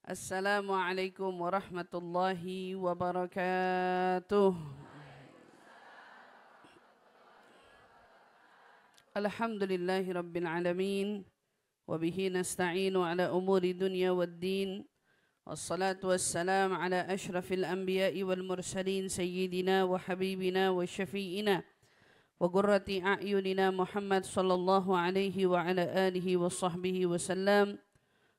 Assalamualaikum warahmatullahi wabarakatuh. Alhamdulillahi rabbil alamin. Wabihi nasta'inu ala umuri dunya waddin. Wassalatu wassalam ala ashrafil anbiya'i wal mursalin sayyidina wa habibina wa syafi'ina wa qurrati a'yunina Muhammad sallallahu alaihi wa ala alihi wa sahbihi wa sallam.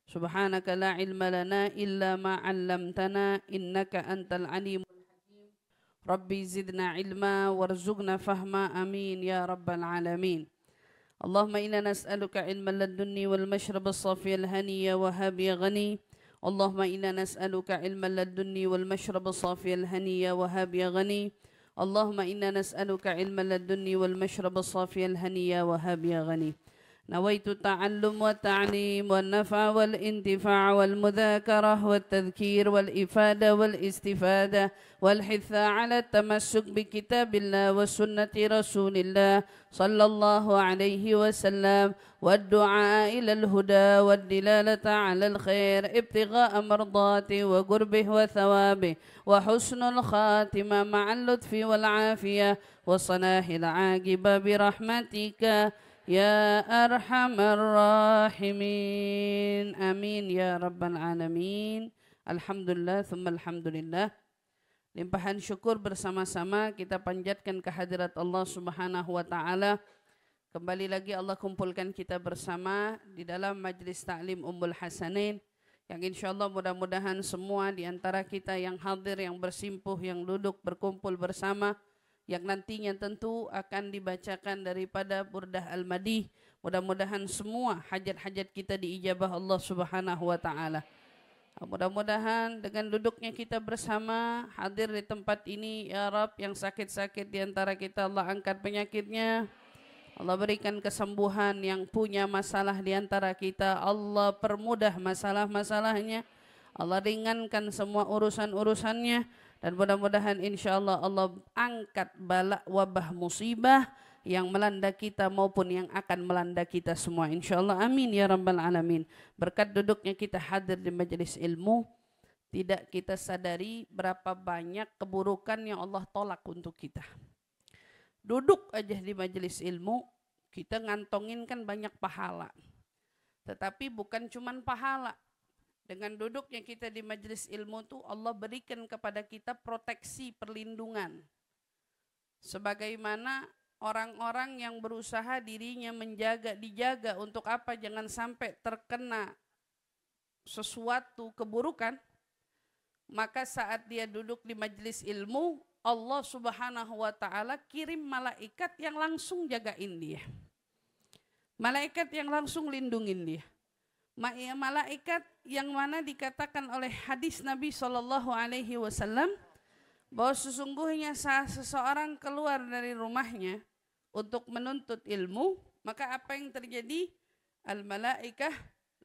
Subhanaka la ilma lana illa ma 'allamtana innaka antal alimul hakim. Rabbi zidna ilma warzuqna fahma amin ya rabbal alamin. Allahumma inna nas'aluka ilman ladunni wal mashrab as-safi al-hani ya wahhab ya ghani. Allahumma inna nas'aluka ilman ladunni wal mashrab as-safi al-hani ya wahhab ya ghani. Allahumma inna nas'aluka ilman ladunni wal mashrab as-safi al-hani ya wahhab ya ghani. نويت التعلم والتعليم والنفع والانتفاع والمذاكرة والتذكير والإفادة والاستفادة والحث على التمسك بكتاب الله وسنة رسول الله صلى الله عليه وسلم والدعاء إلى الهدى والدلالة على الخير ابتغاء مرضاته وقربه وثوابه وحسن الخاتمة مع اللطف والعافية وصلاح العاقبة برحمتك Ya arhamar rahimin. Amin ya rabbal alamin. Alhamdulillah thumma alhamdulillah. Limpahan syukur bersama-sama kita panjatkan kehadirat Allah Subhanahu wa taala. Kembali lagi Allah kumpulkan kita bersama di dalam majlis taklim Ummul Hasanain yang insyaallah mudah-mudahan semua di antara kita yang hadir, yang bersimpuh, yang duduk berkumpul bersama, yang nantinya tentu akan dibacakan daripada Burdah Al-Madih. Mudah-mudahan semua hajat-hajat kita diijabah Allah Subhanahu wa taala. Mudah-mudahan dengan duduknya kita bersama hadir di tempat ini ya Rabb, yang sakit-sakit di antara kita Allah angkat penyakitnya. Allah berikan kesembuhan, yang punya masalah di antara kita Allah permudah masalah-masalahnya. Allah ringankan semua urusan-urusannya. Dan mudah-mudahan insyaAllah Allah angkat bala wabah musibah yang melanda kita maupun yang akan melanda kita semua. InsyaAllah amin ya rabbal alamin. Berkat duduknya kita hadir di majelis ilmu, tidak kita sadari berapa banyak keburukan yang Allah tolak untuk kita. Duduk aja di majelis ilmu, kita ngantongin kan banyak pahala. Tetapi bukan cuman pahala. Dengan duduknya kita di majelis ilmu itu Allah berikan kepada kita proteksi, perlindungan. Sebagaimana orang-orang yang berusaha dirinya dijaga untuk apa? Jangan sampai terkena sesuatu keburukan. Maka saat dia duduk di majelis ilmu, Allah Subhanahu wa taala kirim malaikat yang langsung jagain dia. Malaikat yang langsung lindungin dia. Malaikat yang mana dikatakan oleh hadis Nabi SAW bahwa sesungguhnya saat seseorang keluar dari rumahnya untuk menuntut ilmu, maka apa yang terjadi? Al-malaikah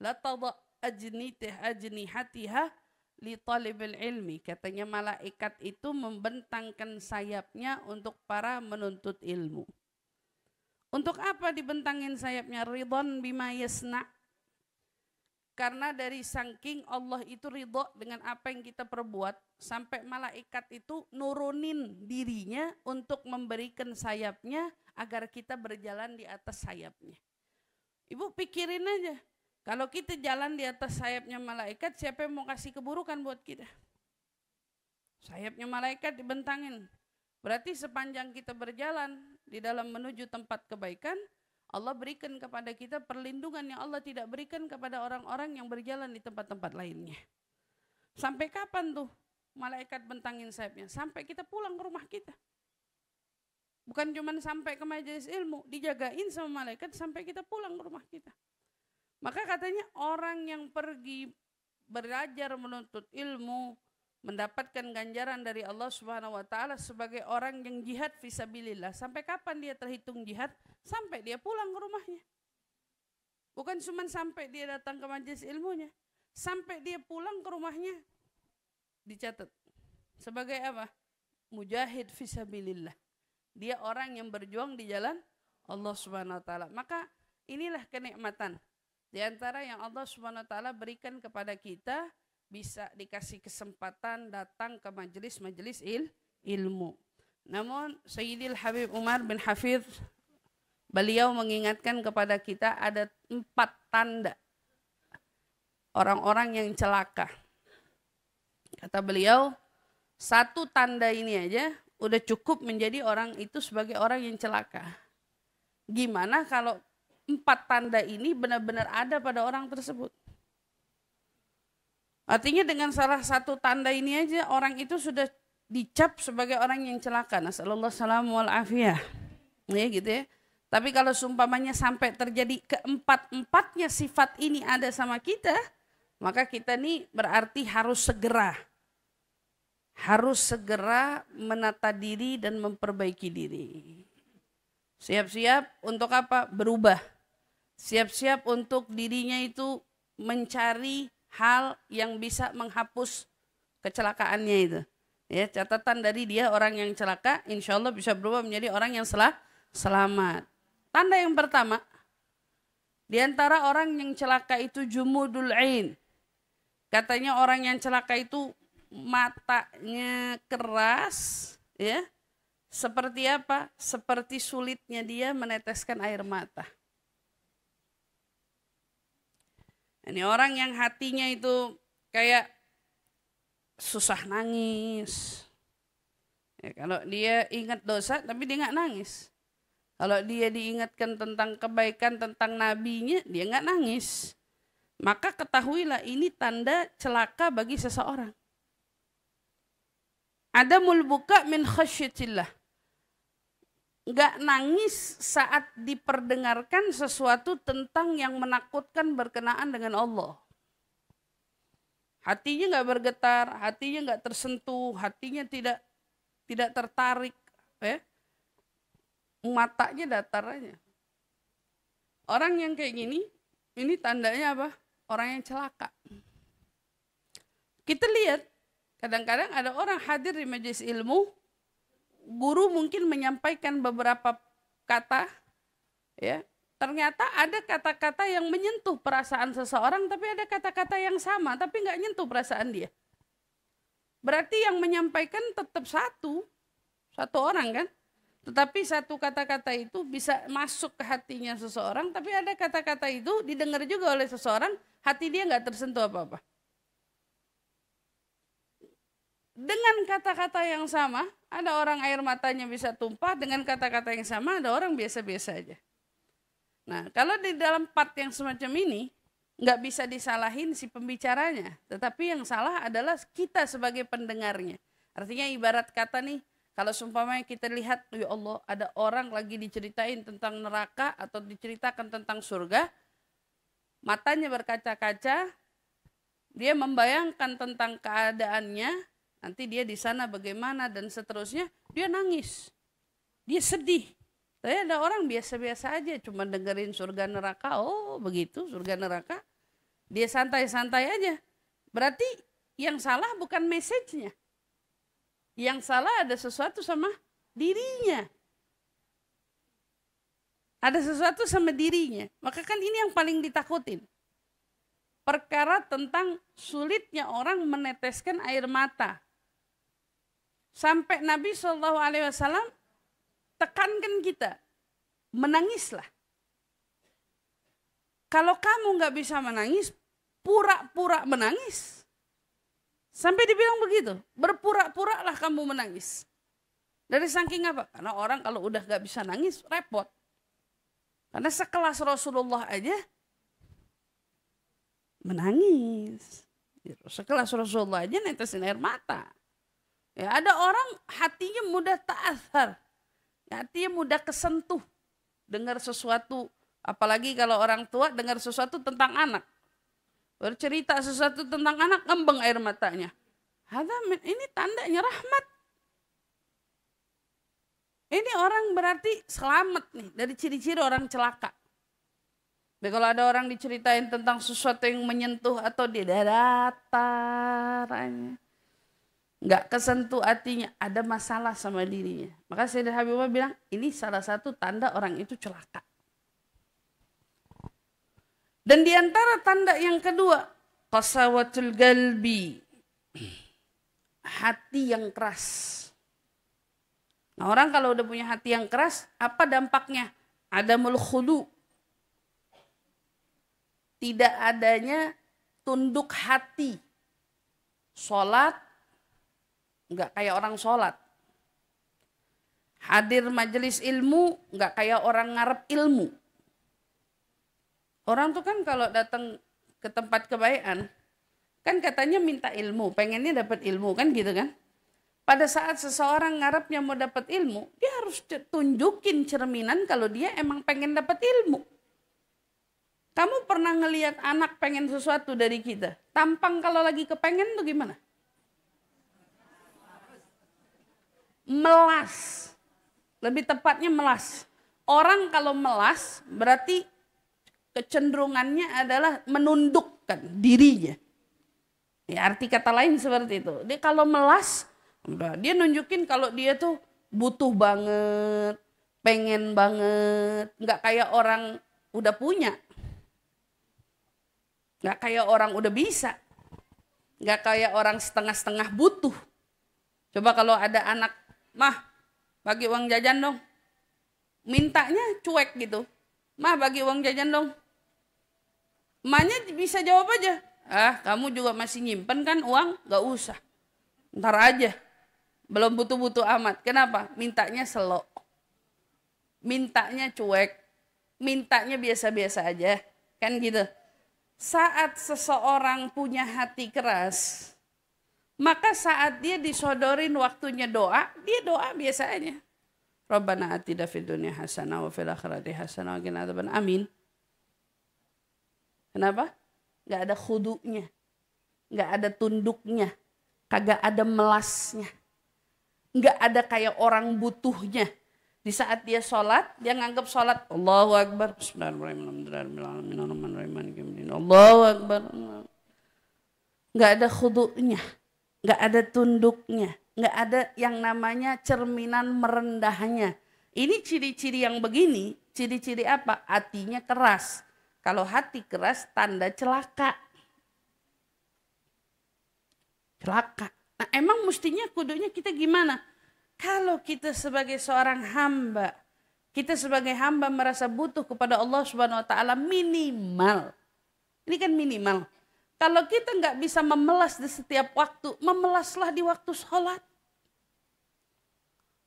la tada ajnihatiha li talibil ilmi. Katanya malaikat itu membentangkan sayapnya untuk para menuntut ilmu. Untuk apa dibentangin sayapnya? Ridwan bima yasna'. Karena dari saking Allah itu ridho dengan apa yang kita perbuat, sampai malaikat itu nurunin dirinya untuk memberikan sayapnya agar kita berjalan di atas sayapnya. Ibu pikirin aja, kalau kita jalan di atas sayapnya malaikat, siapa yang mau kasih keburukan buat kita? Sayapnya malaikat dibentangin. Berarti sepanjang kita berjalan di dalam menuju tempat kebaikan, Allah berikan kepada kita perlindungan yang Allah tidak berikan kepada orang-orang yang berjalan di tempat-tempat lainnya. Sampai kapan tuh malaikat bentangin sayapnya? Sampai kita pulang ke rumah kita. Bukan cuma sampai ke majelis ilmu, dijagain sama malaikat sampai kita pulang ke rumah kita. Maka katanya orang yang pergi belajar menuntut ilmu, mendapatkan ganjaran dari Allah Subhanahu wa taala sebagai orang yang jihad fisabilillah. Sampai kapan dia terhitung jihad? Sampai dia pulang ke rumahnya. Bukan cuma sampai dia datang ke majelis ilmunya, sampai dia pulang ke rumahnya dicatat sebagai apa? Mujahid fisabilillah. Dia orang yang berjuang di jalan Allah Subhanahu wa taala. Maka inilah kenikmatan di antara yang Allah Subhanahu wa taala berikan kepada kita bisa dikasih kesempatan datang ke majelis-majelis ilmu. Namun Sayyidil Habib Umar bin Hafidh, beliau mengingatkan kepada kita ada 4 tanda orang-orang yang celaka. Kata beliau, 1 tanda ini aja udah cukup menjadi orang itu sebagai orang yang celaka. Gimana kalau 4 tanda ini benar-benar ada pada orang tersebut? Artinya dengan salah 1 tanda ini aja orang itu sudah dicap sebagai orang yang celaka. Nasallallahu salamu wal afiyah. Ya gitu ya. Tapi kalau seumpamanya sampai terjadi keempat-empatnya sifat ini ada sama kita, maka kita nih berarti harus segera menata diri dan memperbaiki diri. Siap-siap untuk apa? Berubah. Siap-siap untuk dirinya itu mencari hal yang bisa menghapus kecelakaannya itu. Ya, catatan dari dia orang yang celaka, insya Allah bisa berubah menjadi orang yang selamat. Tanda yang pertama, di antara orang yang celaka itu jumudul ain. Katanya orang yang celaka itu matanya keras, ya. Seperti apa? Seperti sulitnya dia meneteskan air mata. Ini orang yang hatinya itu kayak susah nangis. Ya, kalau dia ingat dosa tapi dia nggak nangis. Kalau dia diingatkan tentang kebaikan, tentang nabinya, dia nggak nangis. Maka ketahuilah ini tanda celaka bagi seseorang. Adamul buka min khasyatillah. Nggak nangis saat diperdengarkan sesuatu tentang yang menakutkan berkenaan dengan Allah. Hatinya nggak bergetar, hatinya nggak tersentuh, hatinya tidak tertarik, ya. Matanya datar aja. Orang yang kayak gini, ini tandanya apa? Orang yang celaka. Kita lihat, kadang-kadang ada orang hadir di majelis ilmu, guru mungkin menyampaikan beberapa kata, ya. Ternyata ada kata-kata yang menyentuh perasaan seseorang, tapi ada kata-kata yang sama, tapi nggak nyentuh perasaan dia. Berarti yang menyampaikan tetap satu orang kan, tetapi satu kata-kata itu bisa masuk ke hatinya seseorang, tapi ada kata-kata itu didengar juga oleh seseorang, hati dia nggak tersentuh apa-apa. Dengan kata-kata yang sama, ada orang air matanya bisa tumpah, dengan kata-kata yang sama ada orang biasa-biasa aja. Nah, kalau di dalam part yang semacam ini, nggak bisa disalahin si pembicaranya, tetapi yang salah adalah kita sebagai pendengarnya. Artinya ibarat kata nih, kalau seumpamanya kita lihat, ya Allah, ada orang lagi diceritain tentang neraka atau diceritakan tentang surga, matanya berkaca-kaca, dia membayangkan tentang keadaannya, nanti dia di sana bagaimana dan seterusnya, dia nangis, dia sedih. Tapi ada orang biasa-biasa aja, cuma dengerin surga neraka, oh begitu surga neraka, dia santai-santai aja. Berarti yang salah bukan message-nya, yang salah ada sesuatu sama dirinya. Ada sesuatu sama dirinya, maka kan ini yang paling ditakutin. Perkara tentang sulitnya orang meneteskan air mata. Sampai Nabi SAW tekankan kita, menangislah. Kalau kamu nggak bisa menangis, pura-pura menangis. Sampai dibilang begitu, berpura-puralah kamu menangis. Dari saking apa? Karena orang kalau udah nggak bisa nangis, repot. Karena sekelas Rasulullah aja menangis. Sekelas Rasulullah aja netesin air mata. Ya, ada orang hatinya mudah ta'athar, hatinya mudah kesentuh dengar sesuatu, apalagi kalau orang tua dengar sesuatu tentang anak, bercerita sesuatu tentang anak, ngembeng air matanya. Ini tandanya rahmat. Ini orang berarti selamat nih dari ciri-ciri orang celaka. Tapi kalau ada orang diceritain tentang sesuatu yang menyentuh atau dia datar, nggak kesentuh hatinya, ada masalah sama dirinya. Maka Sayyidina Habibullah bilang, ini salah satu tanda orang itu celaka. Dan di antara tanda yang kedua, Qasawatul galbi, hati yang keras. Nah, orang kalau udah punya hati yang keras, apa dampaknya? Adamul khudu. Tidak adanya tunduk hati. Sholat, nggak kayak orang sholat. Hadir majelis ilmu, nggak kayak orang ngarep ilmu. Orang tuh kan kalau datang ke tempat kebaikan, kan katanya minta ilmu, pengennya dapat ilmu, kan gitu kan. Pada saat seseorang ngarepnya mau dapat ilmu, dia harus tunjukin cerminan kalau dia emang pengen dapat ilmu. Kamu pernah ngelihat anak pengen sesuatu dari kita? Tampang kalau lagi kepengen tuh gimana? Melas. Lebih tepatnya melas. Orang kalau melas berarti kecenderungannya adalah menundukkan dirinya. Ya, arti kata lain seperti itu. Dia kalau melas, dia nunjukin kalau dia tuh butuh banget, pengen banget. Nggak kayak orang udah punya. Nggak kayak orang udah bisa. Nggak kayak orang setengah-setengah butuh. Coba kalau ada anak, mah bagi uang jajan dong. Mintanya cuek gitu. Mah bagi uang jajan dong. Emaknya bisa jawab aja. Ah, kamu juga masih nyimpen kan uang? Gak usah. Ntar aja. Belum butuh-butuh amat. Kenapa? Mintanya selok. Mintanya cuek. Mintanya biasa-biasa aja. Kan gitu. Saat seseorang punya hati keras, maka saat dia disodorin waktunya doa, dia doa biasanya. Rabbana atina fid dunya hasanah wa fil akhirati hasanah wa qina adzaban. Amin. Kenapa? Gak ada khudunya. Gak ada tunduknya. Kagak ada melasnya. Gak ada kayak orang butuhnya. Di saat dia sholat, dia nganggap sholat Allahu Akbar. Bismillahirrahmanirrahim. Allahu Akbar. Gak ada khudunya. Gak ada tunduknya. Gak ada yang namanya cerminan merendahnya. Ini ciri-ciri yang begini. Ciri-ciri apa? Hatinya keras. Kalau hati keras, tanda celaka. Celaka. Nah, emang mestinya kudunya kita gimana? Kalau kita sebagai seorang hamba, kita sebagai hamba merasa butuh kepada Allah Subhanahu wa taala minimal. Ini kan minimal. Kalau kita nggak bisa memelas di setiap waktu, memelaslah di waktu sholat.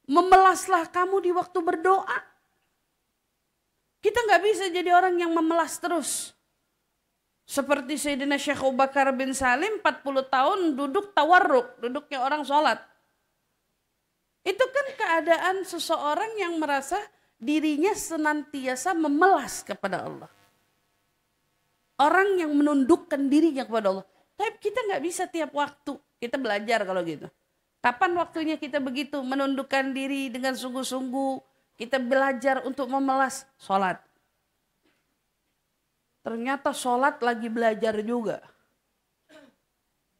Memelaslah kamu di waktu berdoa. Kita nggak bisa jadi orang yang memelas terus. Seperti Sayyidina Syekh Abu Bakar bin Salim 40 tahun duduk tawarruk, duduknya orang sholat. Itu kan keadaan seseorang yang merasa dirinya senantiasa memelas kepada Allah. Orang yang menundukkan dirinya kepada Allah. Tapi kita nggak bisa tiap waktu. Kita belajar kalau gitu. Kapan waktunya kita begitu menundukkan diri dengan sungguh-sungguh. Kita belajar untuk memelas sholat. Ternyata sholat lagi belajar juga.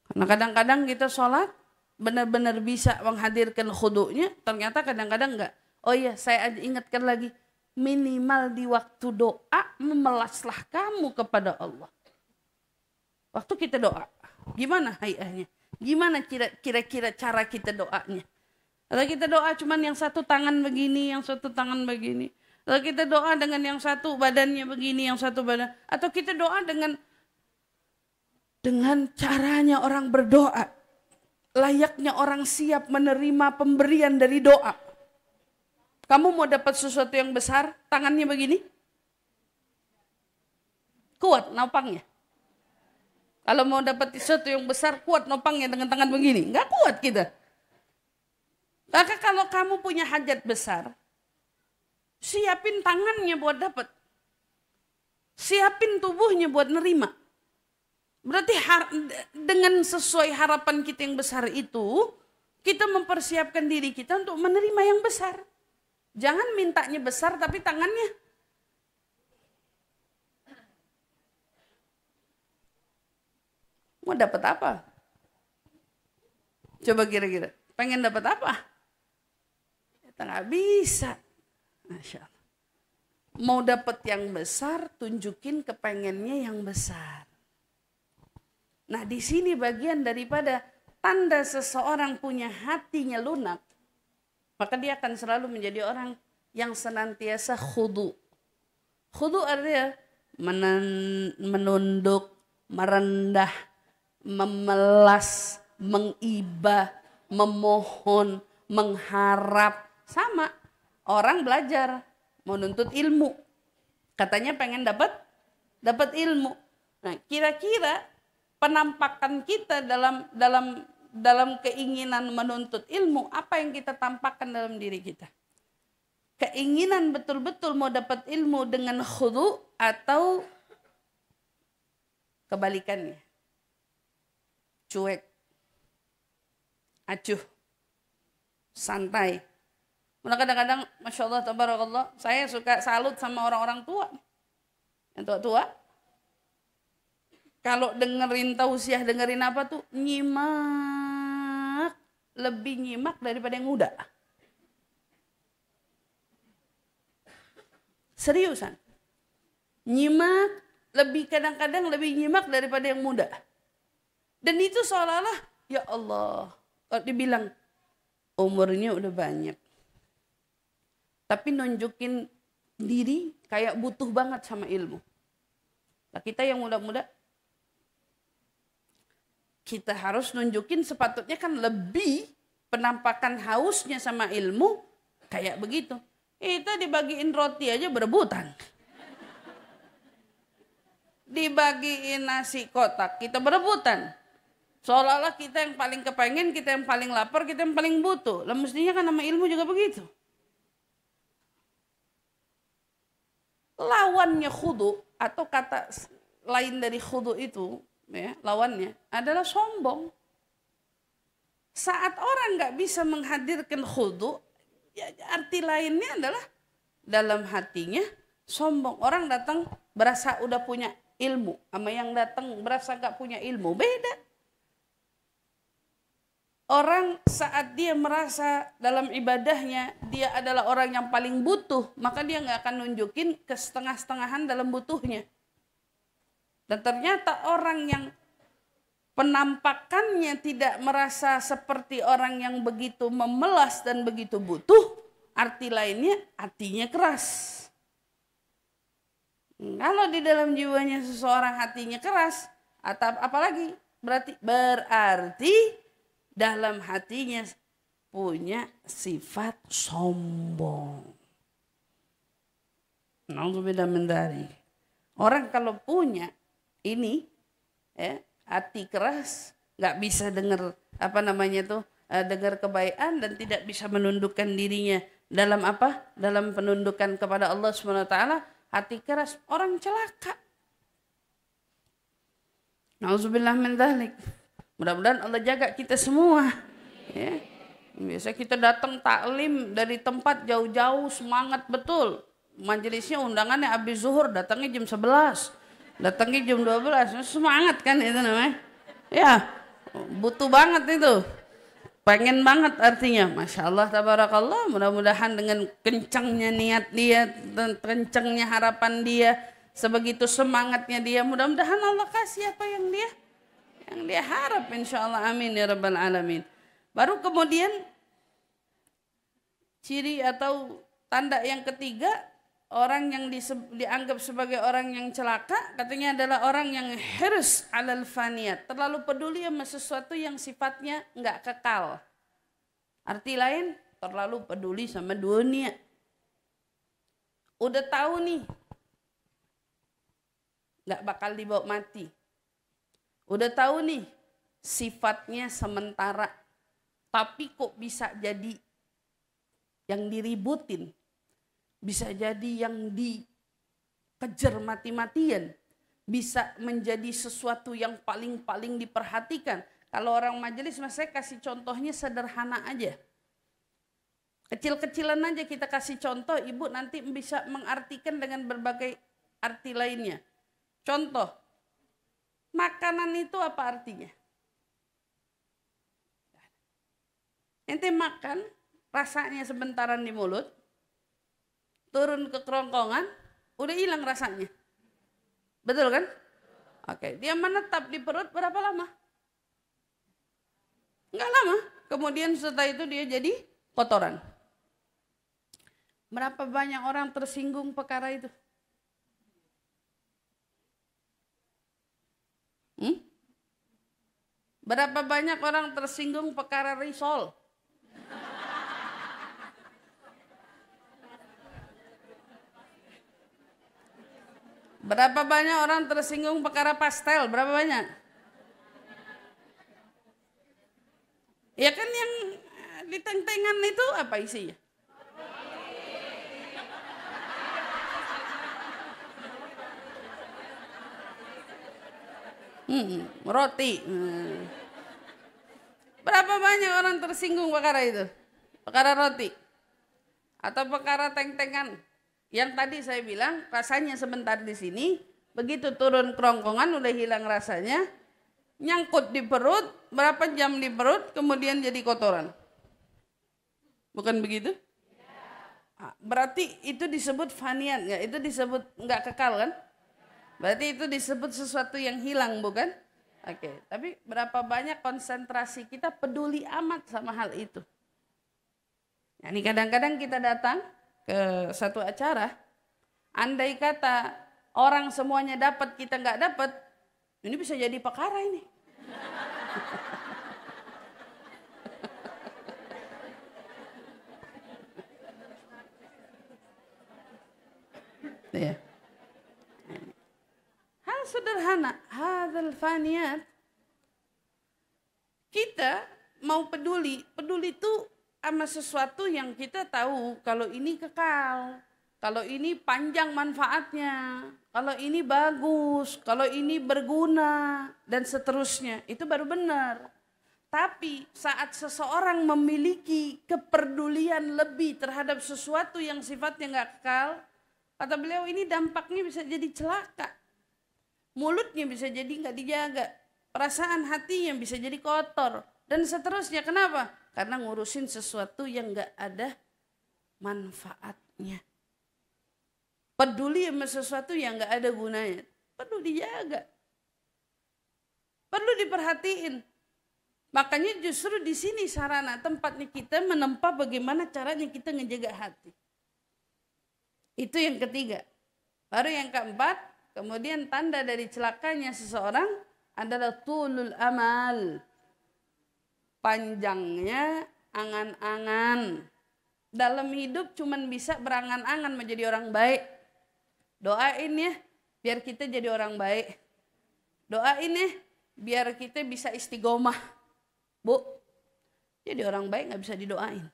Karena kadang-kadang kita sholat benar-benar bisa menghadirkan khudu'nya. Ternyata kadang-kadang enggak. Oh iya, saya ingatkan lagi. Minimal di waktu doa memelaslah kamu kepada Allah. Waktu kita doa, gimana hayahnya? Gimana kira-kira cara kita doanya? Kalau kita doa cuman yang satu tangan begini, yang satu tangan begini. Kalau kita doa dengan yang satu badannya begini, yang satu badan. Atau kita doa dengan caranya orang berdoa. Layaknya orang siap menerima pemberian dari doa. Kamu mau dapat sesuatu yang besar, tangannya begini? Kuat nopangnya. Kalau mau dapat sesuatu yang besar, kuat nopangnya dengan tangan begini. Enggak kuat kita. Maka kalau kamu punya hajat besar, siapin tangannya buat dapat. Siapin tubuhnya buat nerima. Berarti dengan sesuai harapan kita yang besar itu, kita mempersiapkan diri kita untuk menerima yang besar. Jangan mintanya besar tapi tangannya. Mau dapat apa? Coba kira-kira, pengen dapat apa? Kita nggak bisa. Masya Allah. Mau dapat yang besar, tunjukin kepengennya yang besar. Nah, di sini bagian daripada tanda seseorang punya hatinya lunak, maka dia akan selalu menjadi orang yang senantiasa khudu. Khudu artinya menunduk, merendah, memelas, mengibah, memohon, mengharap. Sama orang belajar, menuntut ilmu. Katanya pengen dapat ilmu. Nah, kira-kira penampakan kita dalam keinginan menuntut ilmu, apa yang kita tampakkan dalam diri kita? Keinginan betul-betul mau dapat ilmu dengan khudu atau kebalikannya? Cuek, acuh, santai. Kadang-kadang, Masya Allah, Tabarakallah, saya suka salut sama orang-orang tua. Yang tua-tua, kalau dengerin tausiah, dengerin apa tuh, nyimak, lebih nyimak daripada yang muda. Seriusan. Nyimak, kadang-kadang lebih nyimak daripada yang muda. Dan itu seolah-olah, ya Allah, kalau dibilang umurnya udah banyak, tapi nunjukin diri kayak butuh banget sama ilmu. Nah, kita yang muda-muda, kita harus nunjukin sepatutnya kan lebih penampakan hausnya sama ilmu kayak begitu. Kita dibagiin roti aja berebutan. Dibagiin nasi kotak, kita berebutan. Seolah-olah kita yang paling kepengen, kita yang paling lapar, kita yang paling butuh. Lah mestinya kan sama ilmu juga begitu. Lawannya khudu atau kata lain dari khudu itu, ya, lawannya adalah sombong. Saat orang nggak bisa menghadirkan khudu, ya, arti lainnya adalah dalam hatinya sombong. Orang datang berasa udah punya ilmu, sama yang datang berasa nggak punya ilmu, beda. Orang saat dia merasa dalam ibadahnya dia adalah orang yang paling butuh, maka dia nggak akan nunjukin kesetengah-setengahan dalam butuhnya. Dan ternyata orang yang penampakannya tidak merasa seperti orang yang begitu memelas dan begitu butuh, arti lainnya hatinya keras. Kalau di dalam jiwanya seseorang hatinya keras, atau apalagi berarti dalam hatinya punya sifat sombong. Nauzubillah min dzalik. Orang kalau punya ini, ya, hati keras, nggak bisa dengar dengar kebaikan dan tidak bisa menundukkan dirinya dalam apa? Dalam penundukan kepada Allah SWT. Hati keras, orang celaka. Nauzubillah min dzalik. Mudah-mudahan Allah jaga kita semua. Ya. Biasa kita datang taklim dari tempat jauh-jauh, semangat betul. Majelisnya undangannya habis zuhur, datangnya jam 11. Datangnya jam 12. Semangat kan itu namanya. Ya, butuh banget itu. Pengen banget artinya. Masya Allah, tabarakallah. Mudah-mudahan dengan kencangnya niat dia, dan kencangnya harapan dia, sebegitu semangatnya dia, mudah-mudahan Allah kasih apa yang dia harap, insya Allah. Amin ya rabbal alamin. Baru kemudian ciri atau tanda yang ketiga, orang yang dianggap sebagai orang yang celaka, katanya adalah orang yang hirs alal faniyat, terlalu peduli sama sesuatu yang sifatnya enggak kekal. Arti lain, terlalu peduli sama dunia. Udah tahu nih enggak bakal dibawa mati. Udah tahu nih sifatnya sementara, tapi kok bisa jadi yang diributin, bisa jadi yang dikejar mati-matian, bisa menjadi sesuatu yang paling diperhatikan. Kalau orang majelis, mas saya kasih contohnya sederhana aja. Kecil-kecilan aja kita kasih contoh, ibu nanti bisa mengartikan dengan berbagai arti lainnya. Contoh, makanan itu apa artinya? Ente makan, rasanya sebentaran di mulut, turun ke kerongkongan, udah hilang rasanya. Betul kan? Oke, dia menetap di perut berapa lama? Enggak lama. Kemudian setelah itu dia jadi kotoran. Berapa banyak orang tersinggung perkara itu? Berapa banyak orang tersinggung perkara risol? Berapa banyak orang tersinggung perkara pastel? Berapa banyak? Ya kan yang di teng-tengan itu apa isinya? Roti. Berapa banyak orang tersinggung perkara itu? Perkara roti. Atau perkara teng-tengan. Yang tadi saya bilang rasanya sebentar di sini, begitu turun kerongkongan udah hilang rasanya, nyangkut di perut, berapa jam di perut, kemudian jadi kotoran. Bukan begitu? Berarti itu disebut fanian, ya? Itu disebut nggak kekal kan? Berarti itu disebut sesuatu yang hilang, bukan? Oke, tapi berapa banyak konsentrasi kita peduli amat sama hal itu? Nah, ini kadang-kadang kita datang ke satu acara, andai kata orang semuanya dapat, kita nggak dapat, ini bisa jadi perkara ini. Ya. Hal sederhana, hadzal faniyat. Kita mau peduli itu sama sesuatu yang kita tahu kalau ini kekal, kalau ini panjang manfaatnya, kalau ini bagus, kalau ini berguna, dan seterusnya. Itu baru benar. Tapi saat seseorang memiliki kepedulian lebih terhadap sesuatu yang sifatnya nggak kekal, kata beliau ini dampaknya bisa jadi celaka. Mulutnya bisa jadi nggak dijaga, perasaan hatinya bisa jadi kotor, dan seterusnya. Kenapa? Karena ngurusin sesuatu yang nggak ada manfaatnya. Peduli sama sesuatu yang nggak ada gunanya, perlu dijaga, perlu diperhatiin. Makanya justru di sini sarana tempatnya kita menempa bagaimana caranya kita ngejaga hati. Itu yang ketiga. Baru yang keempat, kemudian tanda dari celakanya seseorang adalah tulul amal. Panjangnya angan-angan. Dalam hidup cuman bisa berangan-angan menjadi orang baik. Doain ya, biar kita jadi orang baik. Doain ya, biar kita bisa istiqomah. Bu, jadi orang baik gak bisa didoain.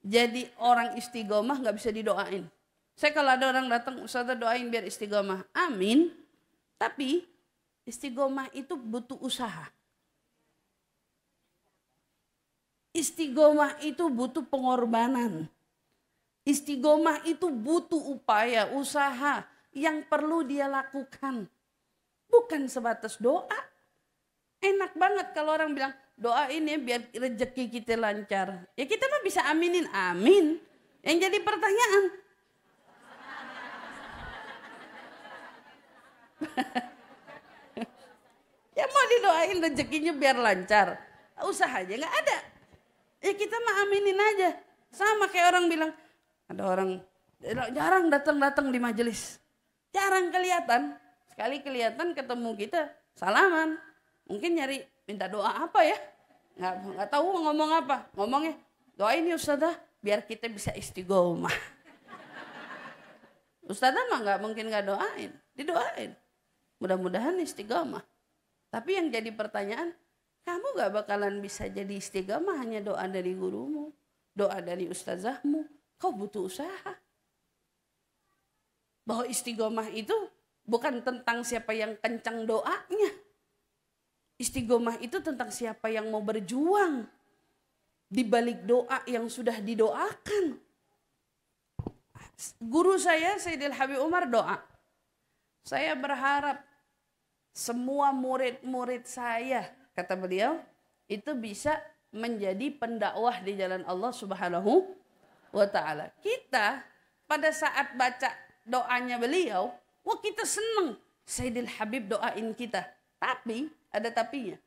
Jadi orang istiqomah gak bisa didoain. Saya kalau ada orang datang, Ustazah doain biar istiqomah. Amin. Tapi istiqomah itu butuh usaha. Istiqomah itu butuh pengorbanan. Istiqomah itu butuh upaya, usaha yang perlu dia lakukan. Bukan sebatas doa. Enak banget kalau orang bilang, doain ya biar rezeki kita lancar. Ya kita mah bisa aminin, amin. Yang jadi pertanyaan, ya mau didoain rezekinya biar lancar, usahanya nggak ada. Ya kita mah aminin aja. Sama kayak orang bilang, ada orang jarang datang di majelis, jarang kelihatan. Sekali kelihatan ketemu kita, salaman. Mungkin nyari minta doa apa ya? Nggak tahu ngomong apa. Ngomongnya, doain ya Ustazah biar kita bisa istiqomah. Ustazah mah nggak mungkin nggak doain, didoain. Mudah-mudahan istiqomah. Tapi yang jadi pertanyaan, kamu gak bakalan bisa jadi istiqomah hanya doa dari gurumu, doa dari ustazahmu. Kau butuh usaha. Bahwa istiqomah itu bukan tentang siapa yang kencang doanya. Istiqomah itu tentang siapa yang mau berjuang di balik doa yang sudah didoakan. Guru saya, Sayyidil Habib Umar, doa. Saya berharap semua murid-murid saya, kata beliau, itu bisa menjadi pendakwah di jalan Allah Subhanahu wa ta'ala. Kita pada saat baca doanya beliau, wah kita seneng. Sayyidil Habib doain kita. Tapi, ada tapinya.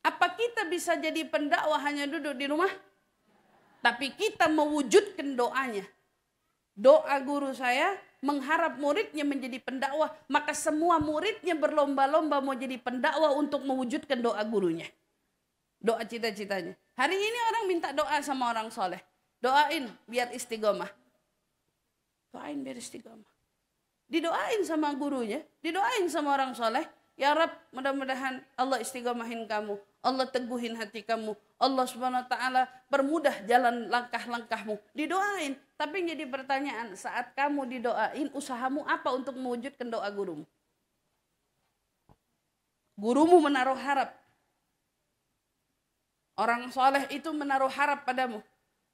Apa kita bisa jadi pendakwah hanya duduk di rumah? Tapi kita mewujudkan doanya. Doa guru saya mengharap muridnya menjadi pendakwah. Maka semua muridnya berlomba-lomba mau jadi pendakwah untuk mewujudkan doa gurunya. Doa cita-citanya. Hari ini orang minta doa sama orang soleh. Doain biar istiqomah. Doain biar istiqomah. Didoain sama gurunya, didoain sama orang soleh. Ya Rab, mudah-mudahan Allah istiqomahin kamu, Allah teguhin hati kamu, Allah subhanahu wa ta'ala permudah jalan langkah-langkahmu. Didoain, tapi jadi pertanyaan, saat kamu didoain, usahamu apa untuk mewujudkan doa gurumu? Gurumu menaruh harap. Orang soleh itu menaruh harap padamu.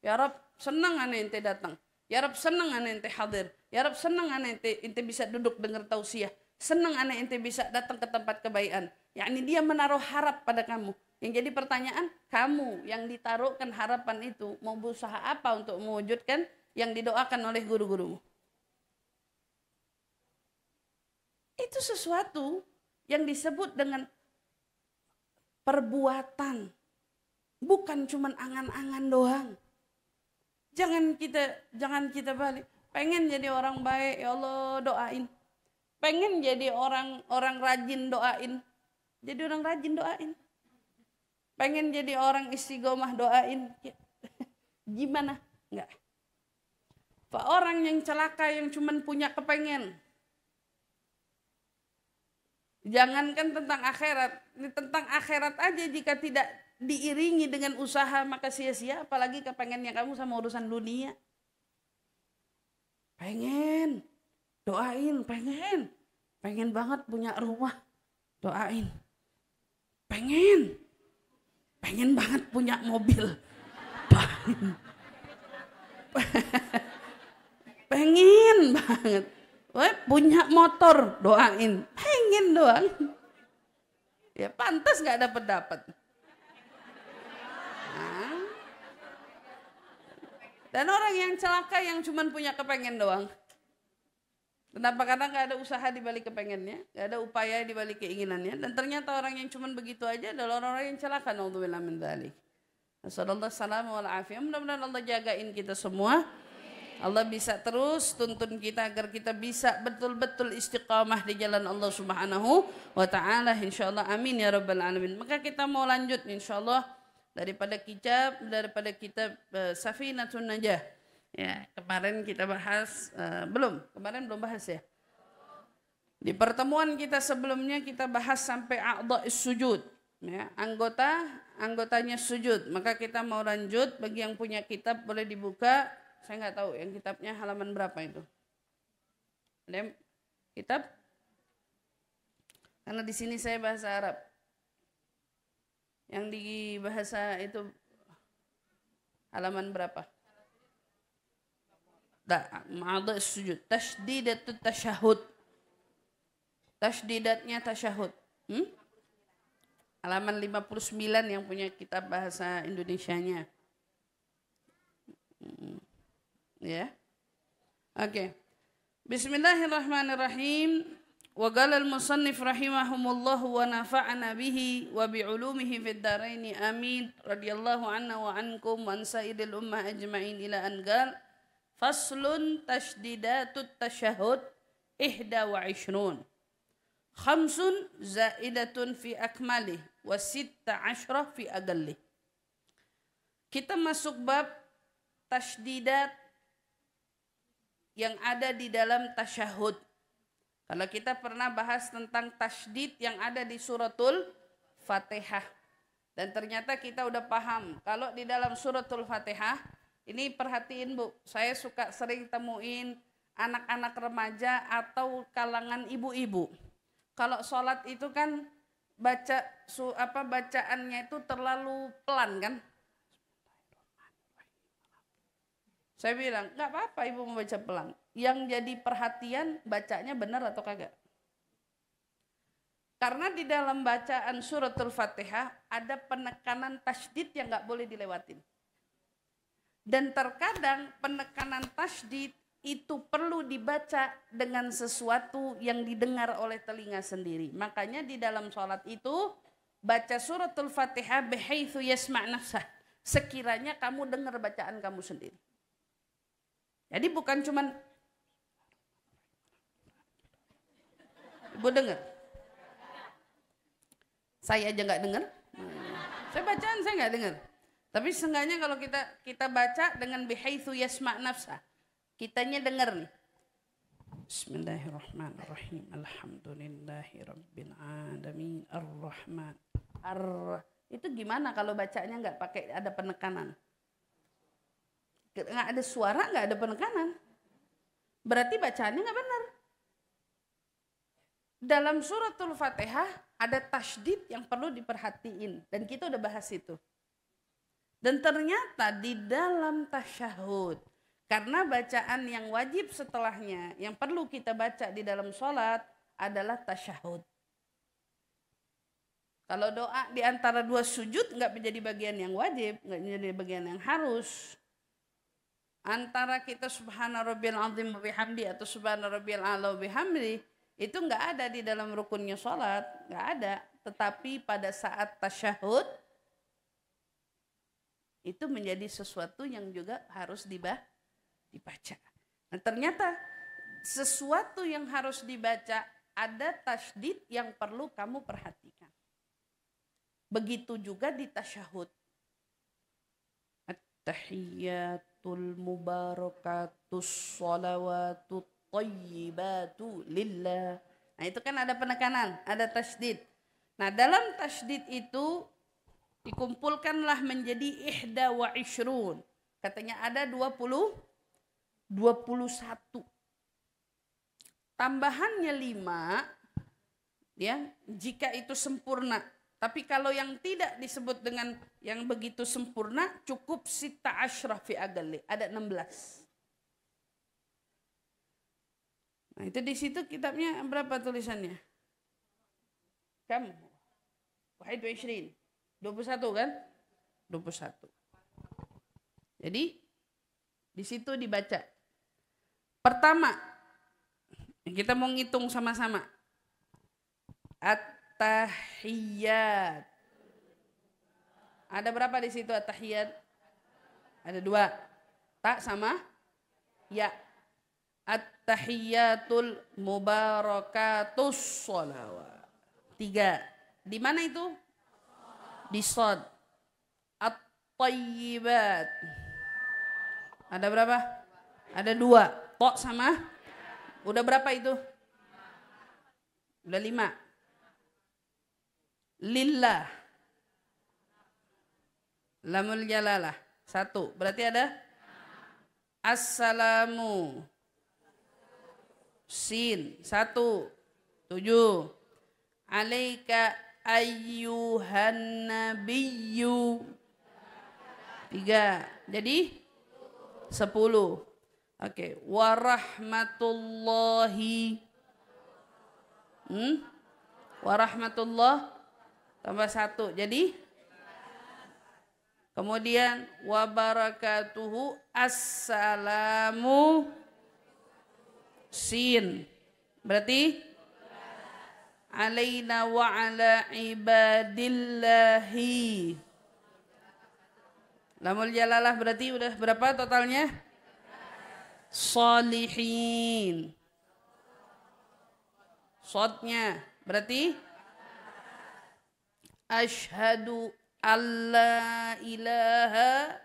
Ya Rab, senang aneh ente datang. Ya Rab, senang aneh ente hadir. Ya Rab, senang aneh ente bisa duduk dengar tausiah. Senang aneh ente bisa datang ke tempat kebaikan. Yakni dia menaruh harap pada kamu. Yang jadi pertanyaan, kamu yang ditaruhkan harapan itu mau berusaha apa untuk mewujudkan yang didoakan oleh guru-gurumu? Itu sesuatu yang disebut dengan perbuatan. Bukan cuma angan-angan doang. Jangan kita balik. Pengen jadi orang baik, ya Allah doain. Pengen jadi orang rajin doain. Jadi orang rajin doain. Pengen jadi orang istiqomah doain. Gimana? Enggak. Pak orang yang celaka yang cuman punya kepengen. Jangankan tentang akhirat. Ini tentang akhirat aja jika tidak diiringi dengan usaha maka sia-sia. Apalagi kepengennya kamu sama urusan dunia. Pengen, doain, pengen banget punya rumah, doain. Pengen banget punya mobil, doain. Pengen banget, punya motor, doain. Pengen doang. Ya pantas nggak dapat. Dan orang yang celaka yang cuma punya kepengen doang. Kenapa? Karena nggak ada usaha di balik kepengennya, nggak ada upaya di balik keinginannya. Dan ternyata orang yang cuma begitu aja adalah orang-orang yang celaka. Naudzubillah min dzalik. Nasallallahu salamu wal afiyah. Mudah-mudahan Allah jagain kita semua. Allah bisa terus tuntun kita agar kita bisa betul-betul istiqamah di jalan Allah Subhanahu wa taala insyaallah. Amin ya rabbal alamin. Maka kita mau lanjut insyaallah daripada kitab Safinatun Najah. Ya, kemarin kita bahas kemarin belum bahas ya. Di pertemuan kita sebelumnya kita bahas sampai a'dha'is sujud, ya, anggotanya sujud. Maka kita mau lanjut, bagi yang punya kitab boleh dibuka. Saya nggak tahu yang kitabnya halaman berapa itu. Ada kitab? Karena di sini saya bahasa Arab. Yang di bahasa itu halaman berapa? Ma'adha sujud. Tashdidatut tasyahud. Tashdidatnya tasyahud. Halaman 59 yang punya kitab bahasa Indonesianya. Ya. Oke. Bismillahirrahmanirrahim. Wa qala al-musannif rahimahumullahu wa nafa'ana bihi wa bi'ulumihi fid dharain amin radhiyallahu anna wa ankum wa an sa'iril ummah ajma'in ila an qala faslun tashdidatut tasyahhud 21 khamsun zaidatun fi akmalih wa 16 fi aqallih. Kita masuk bab tashdidat yang ada di dalam tasyahud. Kalau kita pernah bahas tentang tasydid yang ada di suratul Fatihah. Dan ternyata kita udah paham. Kalau di dalam suratul Fatihah, ini perhatiin Bu, saya suka sering temuin anak-anak remaja atau kalangan ibu-ibu. Kalau sholat itu kan bacaannya itu terlalu pelan kan? Saya bilang, nggak apa-apa ibu membaca pelan. Yang jadi perhatian bacanya benar atau kagak. Karena di dalam bacaan suratul Fatihah ada penekanan tasydid yang nggak boleh dilewatin. Dan terkadang penekanan tasydid itu perlu dibaca dengan sesuatu yang didengar oleh telinga sendiri. Makanya di dalam sholat itu baca suratul Fatihah bihaitsu yasma' nafsah. Sekiranya kamu dengar bacaan kamu sendiri. Jadi bukan cuman Ibu dengar. Saya aja nggak dengar. Saya bacaan saya nggak dengar. Tapi seenggaknya kalau kita baca dengan bihaitsu yasma' nafsah. Kitanya dengar nih. Bismillahirrahmanirrahim. Alhamdulillahi rabbil alamin. Ar-Rahman. Itu gimana kalau bacanya nggak pakai ada penekanan? Nggak ada suara, nggak ada penekanan. Berarti bacaannya nggak benar. Dalam suratul Fatihah ada tasydid yang perlu diperhatiin. Dan kita udah bahas itu. Dan ternyata di dalam tasyahud, karena bacaan yang wajib setelahnya, yang perlu kita baca di dalam sholat adalah tasyahud. Kalau doa di antara dua sujud nggak menjadi bagian yang wajib, nggak menjadi bagian yang harus. Antara kita subhana rabbiyal azim wa bihamdi atau subhana rabbiyal a'la wa bihamdi, itu nggak ada di dalam rukunnya sholat, nggak ada. Tetapi pada saat tasyahud, itu menjadi sesuatu yang juga harus dibaca. Nah ternyata sesuatu yang harus dibaca ada tasydid yang perlu kamu perhatikan. Begitu juga di tasyahud. At-tahiyyatul mubarakatus sholawatut thayyibatu lillah. Nah itu kan ada penekanan, ada tasydid. Nah dalam tasydid itu dikumpulkanlah menjadi ihda wa ishrun. Katanya ada 21. Tambahannya 5 ya, jika itu sempurna. Tapi kalau yang tidak disebut dengan yang begitu sempurna cukup sita asyrah fi agalli, ada 16. Nah, itu di situ kitabnya berapa tulisannya? Kam? 21. 21 kan? 21. Jadi di situ dibaca. Pertama, kita mau ngitung sama-sama. At-tahiyyat. Ada berapa di situ at-tahiyyat? Ada 2. Ta sama ya. At-tahiyyatul mubarakatus sholawat. 3. Di mana itu? Di shad. At-thayyibat. Ada berapa? Ada 2. To sama? Udah berapa itu? Udah 5. Lillah. Lamul jalalah. 1. Berarti ada? Assalamu. Sin. 1. 7. Alaika ayyuhan nabiyyu. 3. Jadi 10. Oke. Warahmatullahi. Warahmatullah. Tambah 1. Jadi. Kemudian. Wabarakatuhu. Assalamu. Sin. Berarti. Alaina wa ala ibadillahi. Lamul jalalah berarti udah berapa totalnya? Sholihin. Shadnya berarti asyhadu alla ilaha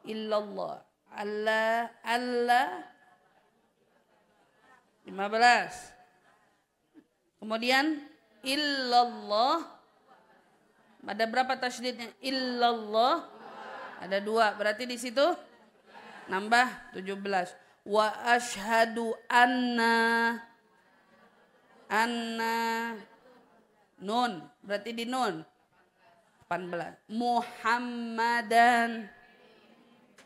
illallah. Allah 15. Kemudian illallah. Ada berapa tasydidnya? Illallah. Ada 2. Berarti di situ nambah 17. Wa asyhadu anna nun. Berarti di nun 18. Muhammadan.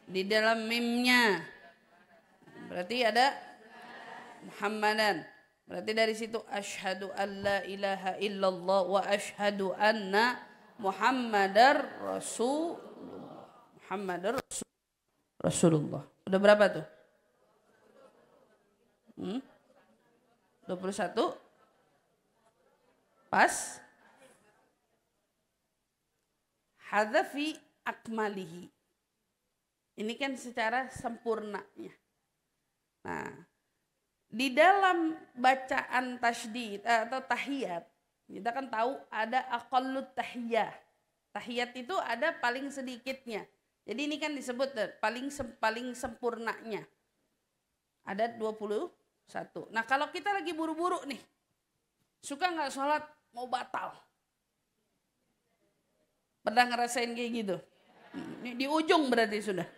Di dalam mimnya. Berarti ada Muhammadan. Berarti dari situ asyhadu alla ilaha illallah wa asyhadu anna Muhammadar Rasulullah. Muhammadar Rasulullah. Udah berapa tuh? 21. Pas. Hadzafi akmalihi. Ini kan secara sempurnanya. Nah, di dalam bacaan tasydid atau tahiyat, kita kan tahu ada aqallut tahiyah. Tahiyat itu ada paling sedikitnya. Jadi ini kan disebut paling sempurnanya. Ada 21. Nah, kalau kita lagi buru-buru nih, suka nggak sholat mau batal? Pernah ngerasain kayak gitu? Di ujung berarti sudah.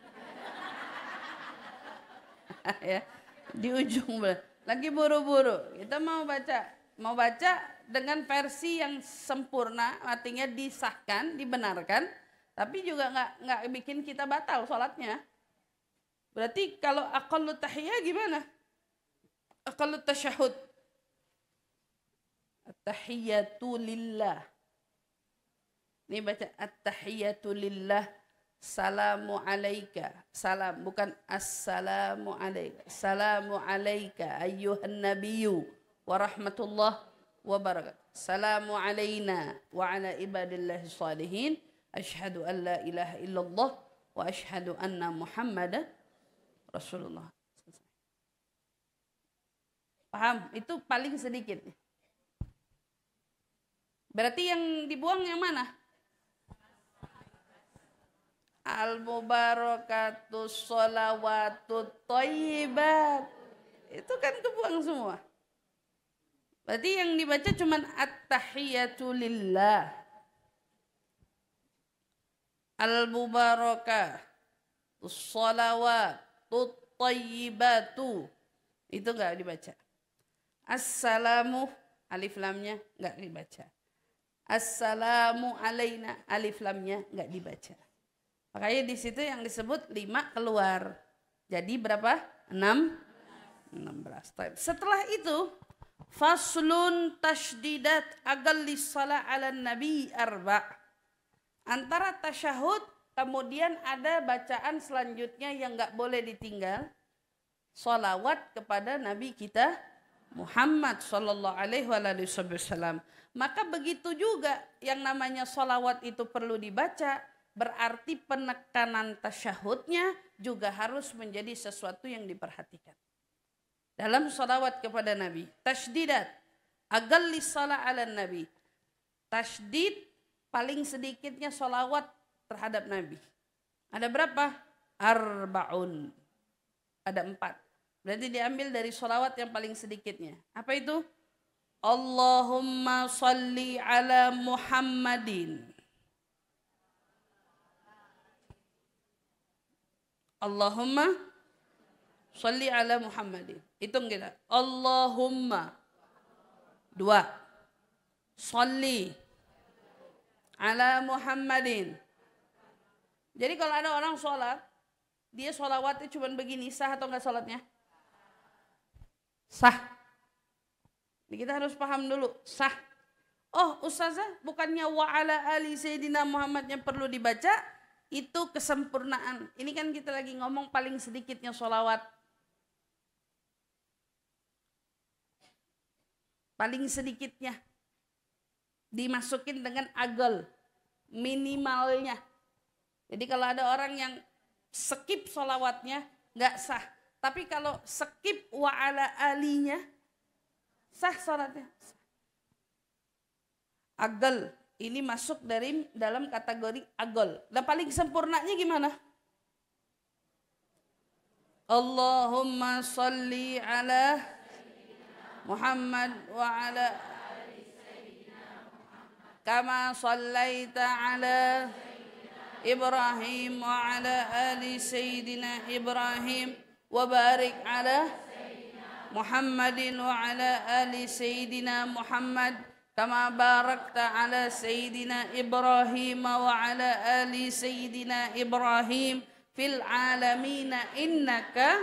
Ya, di ujung berarti. Lagi buru-buru, kita mau baca dengan versi yang sempurna, artinya disahkan, dibenarkan, tapi juga nggak bikin kita batal sholatnya. Berarti kalau aqallut tahiyah gimana? Aqallut tasyahud. At-tahiyatu lillah. Ini baca at-tahiyatu lillah, salamu alaika. Salam, bukan assalamu alaika. Salamu alaika ayyuhan nabiyyu wa rahmatullah wa barakatuh. Salamu alaina wa ala ibadillahi salihin. Asyhadu an la ilaha illallah wa asyhadu anna Muhammadan Rasulullah. Paham? Itu paling sedikit. Berarti yang dibuang yang mana? Al-mubarakatus sholawatut thayyibat. Itu kan kebuang semua. Berarti yang dibaca cuma at-tahiyatu lillah. Al-mubarakatus sholawatut thayyibatu. Itu enggak dibaca. Assalamu, alif lamnya enggak dibaca. Assalamu alaina, alif lamnya enggak dibaca. Makanya di situ yang disebut 5 keluar. Jadi berapa? 16. Setelah itu, faslun tashdidat agallis salat ala nabi arba'. Antara tasyahud, kemudian ada bacaan selanjutnya yang enggak boleh ditinggal. Salawat kepada Nabi kita Muhammad sallallahu alaihi wasallam. Maka begitu juga yang namanya salawat itu perlu dibaca. Berarti penekanan tasyahudnya juga harus menjadi sesuatu yang diperhatikan. Dalam salawat kepada Nabi, tashdidat, agallis salat ala Nabi. Tasydid paling sedikitnya salawat terhadap Nabi. Ada berapa? Arba'un. Ada 4. Berarti diambil dari salawat yang paling sedikitnya. Apa itu? Allahumma salli ala Muhammadin. Allahumma salli ala Muhammadin. Hitung kita. Allahumma. 2. Salli ala Muhammadin. Jadi kalau ada orang sholat, dia sholawatnya cuma begini, sah atau enggak sholatnya? Sah. Ini kita harus paham dulu, sah. Oh ustazah, bukannya wa ala ali sayyidina Muhammad yang perlu dibaca? Itu kesempurnaan. Ini kan kita lagi ngomong paling sedikitnya sholawat. Paling sedikitnya. Dimasukin dengan agal. Minimalnya. Jadi kalau ada orang yang skip sholawatnya, nggak sah. Tapi kalau skip wa ala alinya, sah sholatnya. Agal. Ini masuk dalam kategori agol. Dan paling sempurnanya gimana? Allahumma salli ala Muhammad wa ala kama sallaita ala Ibrahim wa ala ali sayyidina Ibrahim wa barik ala Muhammadin wa ala ali sayyidina Muhammad kama barakta ala sayyidina Ibrahim wa ala ali sayyidina Ibrahim fil alamina innaka.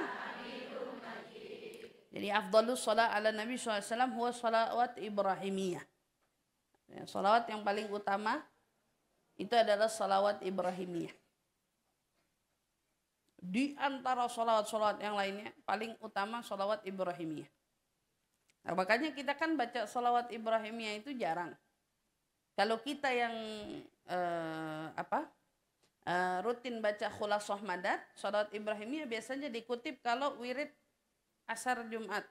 Jadi afdalus salat ala Nabi SAW huwa salawat Ibrahimiyah. Salawat yang paling utama itu adalah salawat Ibrahimiyah. Di antara sholawat-sholawat yang lainnya, paling utama sholawat Ibrahimiyah. Nah, makanya kita kan baca sholawat Ibrahimiyah itu jarang. Kalau kita yang rutin baca Khulasah Madad, sholawat Ibrahimiyah biasanya dikutip kalau wirid asar Jumat.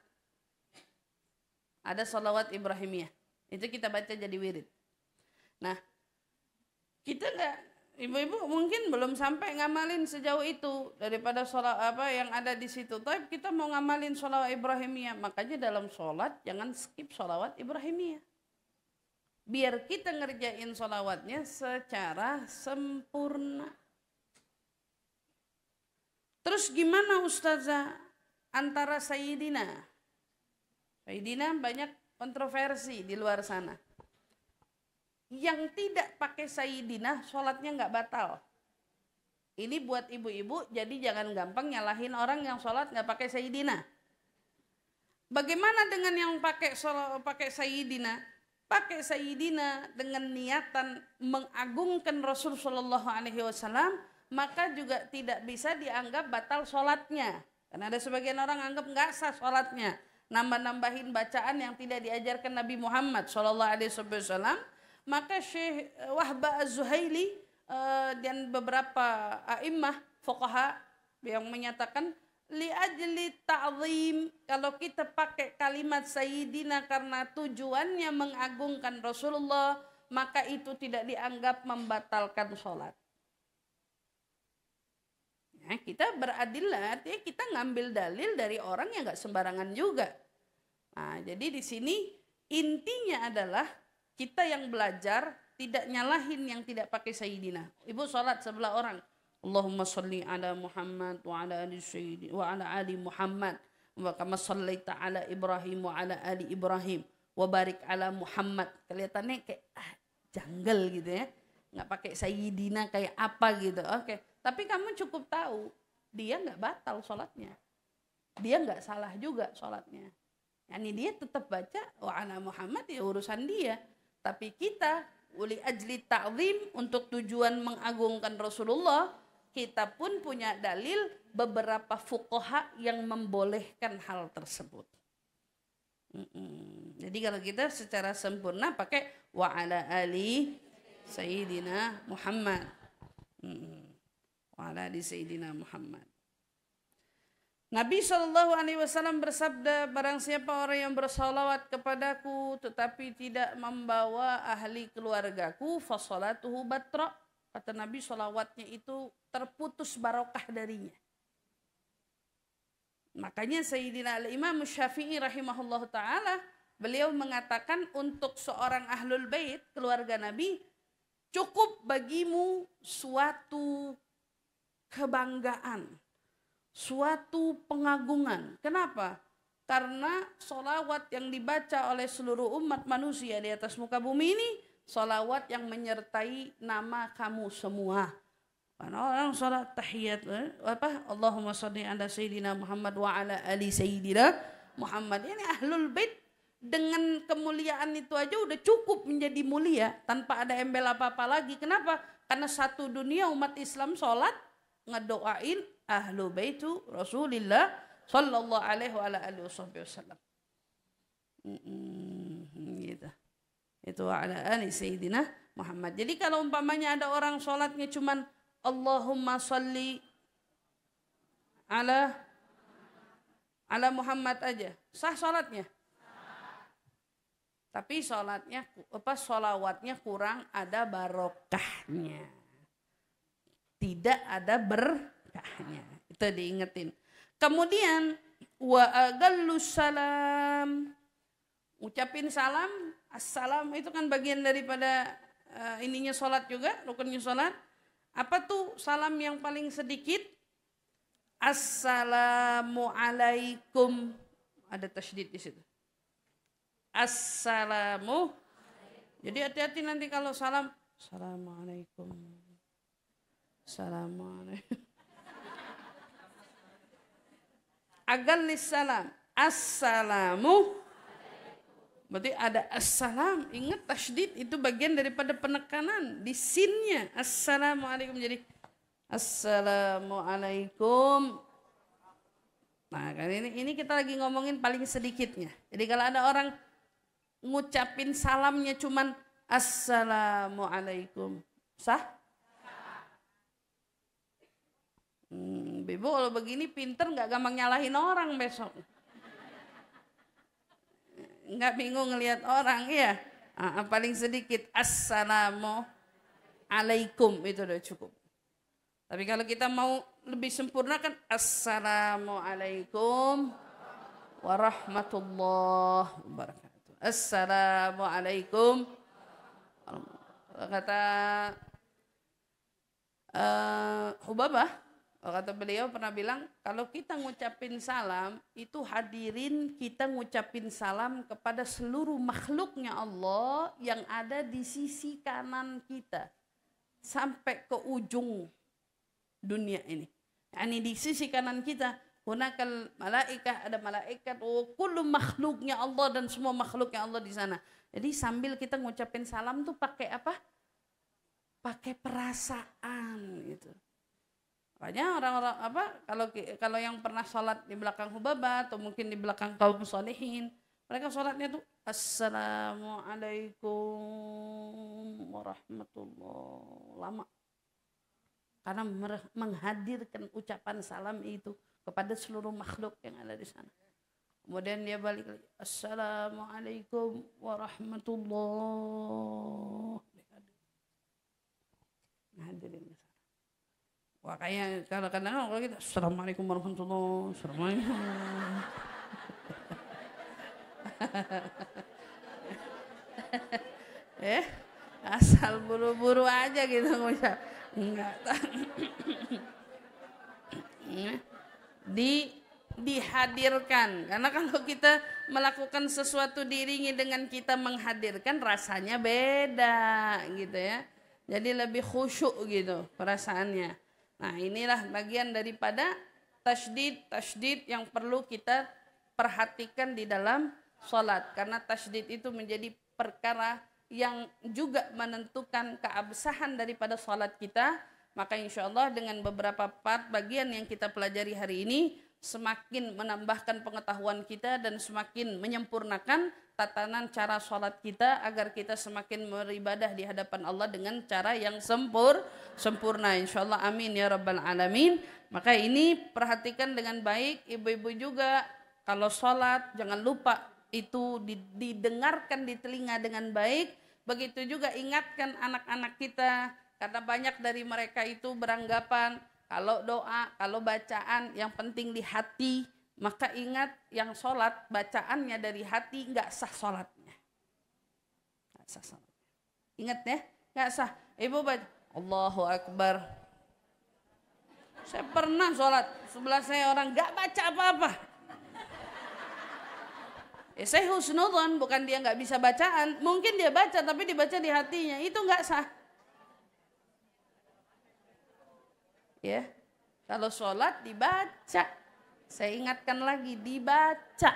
Ada sholawat Ibrahimiyah. Itu kita baca jadi wirid. Nah, kita enggak, ibu-ibu mungkin belum sampai ngamalin sejauh itu daripada sholat yang ada di situ. Tapi kita mau ngamalin sholawat Ibrahimiyah, makanya dalam sholat jangan skip sholawat Ibrahimiyah. Biar kita ngerjain sholawatnya secara sempurna. Terus gimana Ustazah antara Sayyidina? Sayyidina banyak kontroversi di luar sana. Yang tidak pakai Sayyidina, sholatnya nggak batal. Ini buat ibu-ibu, jadi jangan gampang nyalahin orang yang sholat nggak pakai Sayyidina. Bagaimana dengan yang pakai Sayyidina? Pakai Sayyidina dengan niatan mengagungkan Rasul Shallallahu Alaihi Wasallam, maka juga tidak bisa dianggap batal sholatnya. Karena ada sebagian orang anggap nggak sah sholatnya, nambah-nambahin bacaan yang tidak diajarkan Nabi Muhammad Shallallahu Alaihi Wasallam. Maka Syekh Wahbah Az-Zuhaili dan beberapa a'immah fuqaha yang menyatakan li'ajli ta'zim, kalau kita pakai kalimat Sayyidina karena tujuannya mengagungkan Rasulullah, maka itu tidak dianggap membatalkan sholat. Nah, kita beradillah, artinya kita ngambil dalil dari orang yang gak sembarangan juga. Nah, jadi di sini intinya adalah kita yang belajar tidak nyalahin yang tidak pakai Sayyidina. Ibu sholat sebelah orang, Allahumma sholli ala Muhammad wa ala ali Sayyidina wa ala ali Muhammad wa kama shallaita ala Ibrahim wa ala ali Ibrahim wa barik ala Muhammad. Kelihatannya kayak janggal gitu ya, nggak pakai Sayyidina kayak apa gitu. Oke, tapi kamu cukup tahu dia nggak batal sholatnya, dia nggak salah juga sholatnya. Yani dia tetap baca wa ala Muhammad, ya urusan dia. Tapi kita uli ajli ta'zim, untuk tujuan mengagungkan Rasulullah, kita pun punya dalil beberapa fuqaha yang membolehkan hal tersebut. Jadi kalau kita secara sempurna pakai wa ala ali Sayyidina Muhammad. Wa ala ali Sayyidina Muhammad. Nabi SAW bersabda, barang siapa orang yang bersalawat kepadaku tetapi tidak membawa ahli keluargaku, fasolatuhu batra. Kata Nabi, salawatnya itu terputus barokah darinya. Makanya Sayyidina Al-Imam Syafi'i rahimahullah ta'ala, beliau mengatakan untuk seorang ahlul bait, keluarga Nabi, cukup bagimu suatu kebanggaan, suatu pengagungan. Kenapa? Karena sholawat yang dibaca oleh seluruh umat manusia di atas muka bumi ini, sholawat yang menyertai nama kamu semua. Karena orang sholat tahiyat, Allahumma sholli ala Sayyidina Muhammad wa ala ali Sayyidina Muhammad. Ini ahlul bait dengan kemuliaan itu aja udah cukup menjadi mulia tanpa ada embel apa-apa lagi. Kenapa? Karena satu dunia umat Islam sholat ngedoain ahlu baitu Rasulillah sallallahu alaihi wa alihi wasallam. Gitu. Itu ala ali Sayyidina Muhammad. Jadi kalau umpamanya ada orang sholatnya cuman Allahumma sholli ala Muhammad aja, sah sholatnya? Tapi sholatnya sholawatnya kurang ada barokahnya, tidak ada berkahnya. Itu diingetin. Kemudian wa agallus salam, ucapin salam. Assalam itu kan bagian daripada ininya sholat juga, rukunnya sholat. Apa tuh salam yang paling sedikit? Assalamualaikum. Ada tasydid di situ. Assalamu. Jadi hati-hati nanti kalau salam. Assalamualaikum. Assalamualaikum. Agallis salam. Assalamu. Berarti ada assalam. Ingat tasydid itu bagian daripada penekanan di sinnya. Assalamualaikum. Jadi Assalamualaikum. Nah, kan ini kita lagi ngomongin paling sedikitnya. Jadi kalau ada orang ngucapin salamnya cuman Assalamualaikum, sah? Bibu kalau begini pinter nggak gampang nyalahin orang besok. Nggak bingung ngelihat orang ya. Paling sedikit Assalamualaikum itu udah cukup. Tapi kalau kita mau lebih sempurna kan Assalamualaikum warahmatullahi wabarakatuh. Assalamualaikum. Kata Hubabah, kata beliau pernah bilang, kalau kita ngucapin salam, itu hadirin kita ngucapin salam kepada seluruh makhluknya Allah yang ada di sisi kanan kita. Sampai ke ujung dunia ini. Yani di sisi kanan kita, hunakal malaikah, ada malaikat, kullu makhluknya Allah dan semua makhluknya Allah di sana. Jadi sambil kita ngucapin salam tuh pakai apa? Pakai perasaan gitu. Makanya orang-orang apa? Kalau yang pernah sholat di belakang Hubabah atau mungkin di belakang kaum sholihin, mereka sholatnya tuh Assalamualaikum warahmatullahi lama. Karena menghadirkan ucapan salam itu kepada seluruh makhluk yang ada di sana. Kemudian dia balik lagi. Assalamualaikum warahmatullahi hadirin di sana. Wah kayak kadang-kadang kalau kita Assalamualaikum warahmatullahi wabarakatuh. Asal buru-buru aja gitu ngucap. Enggak. Dihadirkan, karena kalau kita melakukan sesuatu diiringi dengan kita menghadirkan rasanya beda gitu ya. Jadi lebih khusyuk gitu perasaannya. Nah, inilah bagian daripada tasydid yang perlu kita perhatikan di dalam sholat, karena tasydid itu menjadi perkara yang juga menentukan keabsahan daripada sholat kita. Maka insya Allah dengan beberapa bagian yang kita pelajari hari ini semakin menambahkan pengetahuan kita dan semakin menyempurnakan tatanan cara sholat kita agar kita semakin beribadah di hadapan Allah dengan cara yang sempurna. Insya Allah amin ya rabbal alamin. Maka ini perhatikan dengan baik, ibu-ibu juga kalau sholat jangan lupa itu didengarkan di telinga dengan baik. Begitu juga ingatkan anak-anak kita, karena banyak dari mereka itu beranggapan kalau doa, kalau bacaan yang penting di hati, maka ingat yang sholat bacaannya dari hati nggak sah sholatnya. Nggak sah sholatnya. Ingat ya, nggak sah. Ibu baca Allahu Akbar. Saya pernah sholat, sebelah saya orang nggak baca apa-apa. Saya husnudzon, bukan dia nggak bisa bacaan, mungkin dia baca tapi dibaca di hatinya, itu nggak sah. Ya, kalau sholat dibaca, saya ingatkan lagi dibaca,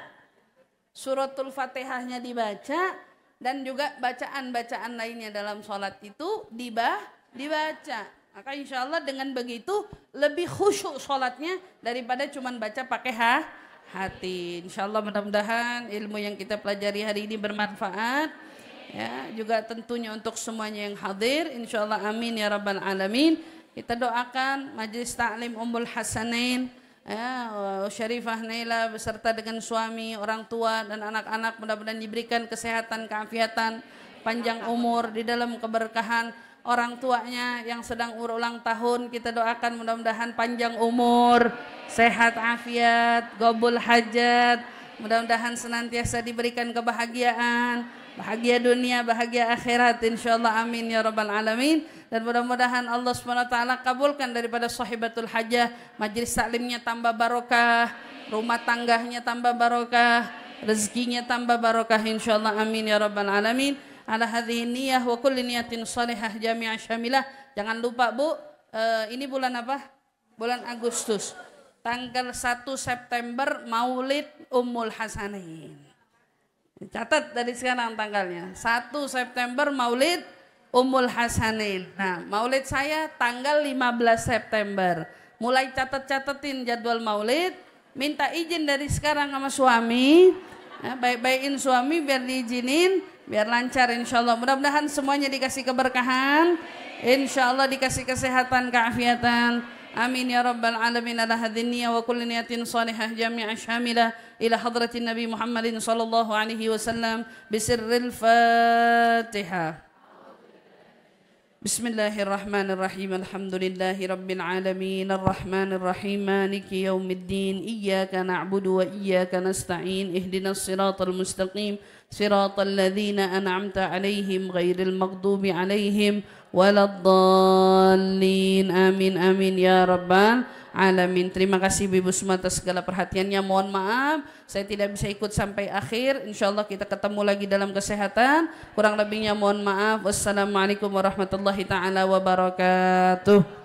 suratul Fatihahnya dibaca dan juga bacaan-bacaan lainnya dalam sholat itu dibaca. Maka insya Allah dengan begitu lebih khusyuk sholatnya daripada cuman baca pakai hati. Insya Allah mudah-mudahan ilmu yang kita pelajari hari ini bermanfaat. Ya, juga tentunya untuk semuanya yang hadir. Insya Allah amin ya rabbal alamin. Kita doakan Majelis Ta'lim Ummul Hasanain, ya, Syarifah Naila beserta dengan suami, orang tua dan anak-anak mudah-mudahan diberikan kesehatan, keafiatan, panjang umur di dalam keberkahan. Orang tuanya yang sedang ulang tahun kita doakan mudah-mudahan panjang umur, sehat afiat, qabul hajat, mudah-mudahan senantiasa diberikan kebahagiaan, bahagia dunia, bahagia akhirat, insyaallah amin ya rabbal alamin. Dan mudah-mudahan Allah SWT kabulkan daripada sahibatul hajah, majlis taklimnya tambah barokah, rumah tangganya tambah barokah, rezekinya tambah barokah, insyaallah amin ya rabbal alamin. Ala hadhihi niyyah wa kulli niyatin salihah jami'ah syamilah. Jangan lupa Bu, ini bulan apa? Bulan Agustus. Tanggal 1 September Maulid Ummul Hasanain. Catat dari sekarang tanggalnya. 1 September Maulid Ummul Hasanin. Nah, maulid saya tanggal 15 September. Mulai catet-catetin jadwal maulid, minta izin dari sekarang sama suami. Nah, baik-baikin suami biar diizinin, biar lancar insyaallah. Mudah-mudahan semuanya dikasih keberkahan, insyaallah dikasih kesehatan, keafiatan. Amin ya rabbal alamin. Ala hadhihi niyya wa kulli niyatin salihah jami'ah syamilah ila hadratin Nabi Muhammadin sallallahu alaihi wasallam bisirril Fatihah. Bismillahirrahmanirrahim. Alhamdulillahi rabbil alamin arrahmanir rahim maliki yaumiddin iyyaka na'budu wa iyyaka nasta'in ihdinas siratal mustaqim siratal ladzina an'amta 'alaihim ghairil maghdubi 'alaihim waladdallin. Amin amin ya rabbal alamin. Terima kasih Ibu semua atas segala perhatiannya. Mohon maaf saya tidak bisa ikut sampai akhir. Insyaallah kita ketemu lagi dalam kesehatan. Kurang lebihnya mohon maaf. Wassalamualaikum warahmatullahi taala wabarakatuh.